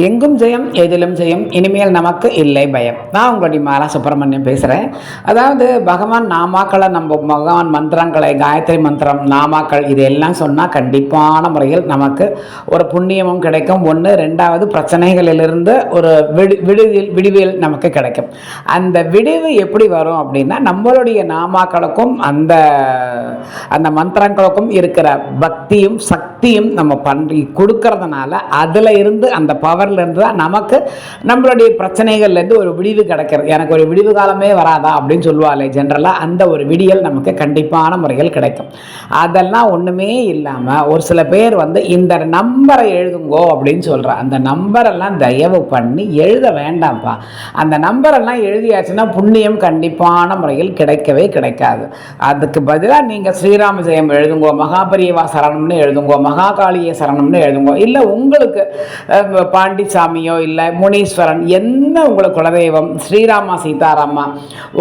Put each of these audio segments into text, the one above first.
எங்கும் ஜெயம் எதிலும் ஜெயம் இனிமேல் நமக்கு இல்லை பயம். நான் உங்களுடைய மாலா சுப்பிரமணியம் பேசுகிறேன். அதாவது பகவான் நாமாக்களை, நம்ம பகவான் மந்திரங்களை, காயத்ரி மந்திரம், நாமாக்கள் இதெல்லாம் சொன்னால் கண்டிப்பான முறையில் நமக்கு ஒரு புண்ணியமும் கிடைக்கும். ஒன்று. ரெண்டாவது, பிரச்சனைகளிலிருந்து ஒரு விடுவியல் நமக்கு கிடைக்கும். அந்த விடுவு எப்படி வரும் அப்படின்னா, நம்மளுடைய நாமாக்களுக்கும் அந்த மந்திரங்களுக்கும் இருக்கிற பக்தியும் சக்தியும் நம்ம பண்ணி கொடுக்கறதுனால அதில் இருந்து அந்த பவர்லேருந்து தான் நமக்கு நம்மளுடைய பிரச்சனைகள்லேருந்து ஒரு விடிவு கிடைக்கிறது. எனக்கு ஒரு விடிவு காலமே வராதா அப்படின்னு சொல்லுவாங்களே ஜென்ரலாக, அந்த ஒரு விடியல் நமக்கு கண்டிப்பான முறையில் கிடைக்கும். அதெல்லாம் ஒன்றுமே இல்லாமல் ஒரு சில பேர் இந்த நம்பரை எழுதுங்கோ அப்படின்னு சொல்கிறேன். அந்த நம்பரெல்லாம் தயவு பண்ணி எழுத வேண்டாம்ப்பா. அந்த நம்பரெல்லாம் எழுதியாச்சுன்னா புண்ணியம் கண்டிப்பான முறையில் கிடைக்கவே கிடைக்காது. அதுக்கு பதிலாக நீங்கள் ஸ்ரீராம ஜெயம் எழுதுங்கோ, மகாபரியவா சரணம்னு எழுதுங்கோ, மகாகாளிய சரணம்னு எழுதுங்கோ. இல்லை உங்களுக்கு பாண்டிசாமியோ இல்லை முனீஸ்வரன், என்ன உங்களுக்கு குலதெய்வம், ஸ்ரீராமா சீதாராமா,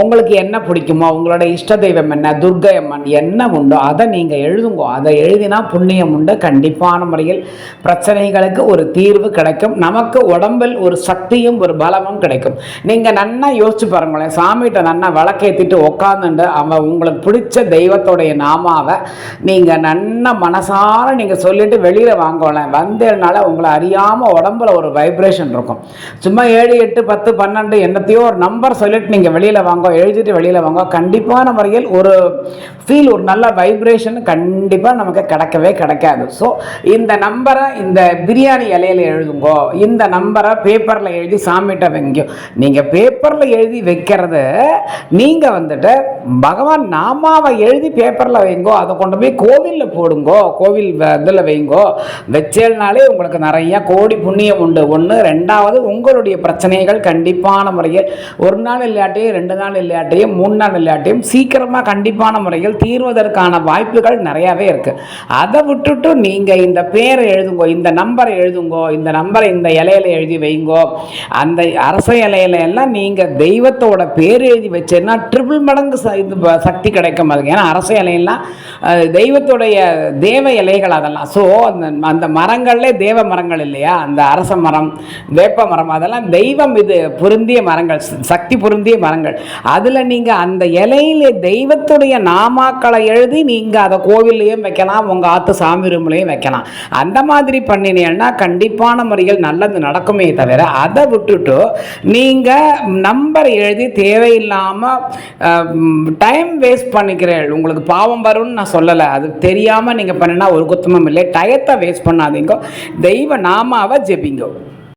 உங்களுக்கு என்ன பிடிக்குமோ, உங்களோட இஷ்ட தெய்வம் என்ன, துர்க்கை அம்மன் என்ன உண்டோ அதை நீங்கள் எழுதுங்கோ. அதை எழுதினா புண்ணியம் உண்டு. கண்டிப்பான முறையில் பிரச்சனைகளுக்கு ஒரு தீர்வு கிடைக்கும். நமக்கு உடம்பில் ஒரு சக்தியும் ஒரு பலமும் கிடைக்கும். நீங்கள் நன்னா யோசிச்சு பாருங்களேன். சாமிகிட்ட நன்னா விளக்கேற்றிட்டு உட்காந்துட்டு அவன் உங்களுக்கு பிடிச்ச தெய்வத்தோடைய நாமாவை நீங்கள் நன்னா மனசார நீங்கள் சொல்லிட்டு வெளியில் வாங்கலாம். வந்ததுனால உங்களை அறியாமல் உடம்புல ஒரு வைப்ரேஷன் இருக்கும். சும்மா 7, 8, 10, 12 என்னத்தையோ ஒரு நம்பர் சொல்லிட்டு நீங்கள் வெளியில் வாங்க, எழுதிட்டு வெளியில் வாங்க. கண்டிப்பான முறையில் ஒரு ஃபீல், ஒரு நல்ல வைப்ரேஷன் கண்டிப்பாக நமக்கு கிடைக்கவே கிடைக்காது. ஸோ இந்த நம்பரை இந்த பிரியாணி இலையில் எழுதுங்கோ, இந்த நம்பரை பேப்பரில் எழுதி சாமிகிட்ட வைங்கோ. நீங்கள் பேப்பரில் எழுதி வைக்கிறது, நீங்கள் பகவான் நாமாவை எழுதி பேப்பரில் வைங்கோ. அதை கொண்டு போய் கோவிலில் போடுங்கோ, கோவில் இதில் வைங்கோ. வச்சேல்னாலே உங்களுக்கு நிறைய கோடி புண்ணியம் உண்டு. ஒன்று. ரெண்டாவது, உங்களுடைய பிரச்சனைகள் கண்டிப்பான முறையில் ஒரு நாள் இல்லாட்டையும் 2 நாள் இல்லாட்டையும் 3 நாள் இல்லாட்டையும் சீக்கிரமாக கண்டிப்பான முறையில் தீர்வதற்கான வாய்ப்புகள் நிறையாவே இருக்குது. அதை விட்டுட்டு நீங்கள் இந்த பேரை எழுதுங்கோ, இந்த நம்பரை எழுதுங்கோ, இந்த நம்பரை இந்த இலையில எழுதி வைங்கோ. அந்த அரச இலையில எல்லாம் நீங்கள் தெய்வத்தோட பேர் எழுதி வச்சேன்னா ட்ரிபிள் மடங்கு சக்தி கிடைக்கும். அதுக்கு ஏன்னா அரச இலையெல்லாம் தெய்வத்துடைய தேவ இலைகள் அதெல்லாம். ஸோ அந்த மரங்கள்லே தேவ மரங்கள் இல்லையா, அந்த அரச மரம், வேப்ப மரம், அதெல்லாம் தெய்வம் இது பொருந்திய மரங்கள், சக்தி பொருந்திய மரங்கள். அதில் நீங்கள் அந்த இலையிலே தெய்வத்துடைய நாமாக்களை எழுதி நீங்கள் அதை கோவில்லையும் வைக்கலாம், உங்கள் ஆற்று சாமி ரூம்லையும் வைக்கலாம். அந்த மாதிரி பண்ணினீங்கன்னா கண்டிப்பான முறையில் நல்லது நடக்குமே தவிர, அதை விட்டுட்டு நீங்கள் நம்பர் எழுதி தேவையில்லாமல் டைம் வேஸ்ட் பண்ணிக்கிறேன். உங்களுக்கு பாவம் வரும்னு நான் சொல்லலை, அது தெரியாமல் நீங்கள் பண்ணினா ஒரு குத்தமும் இல்லை. டயத்தை வேஸ்ட் பண்ணாதீங்க. தெய்வ நாமாவை ஜெபிங்க.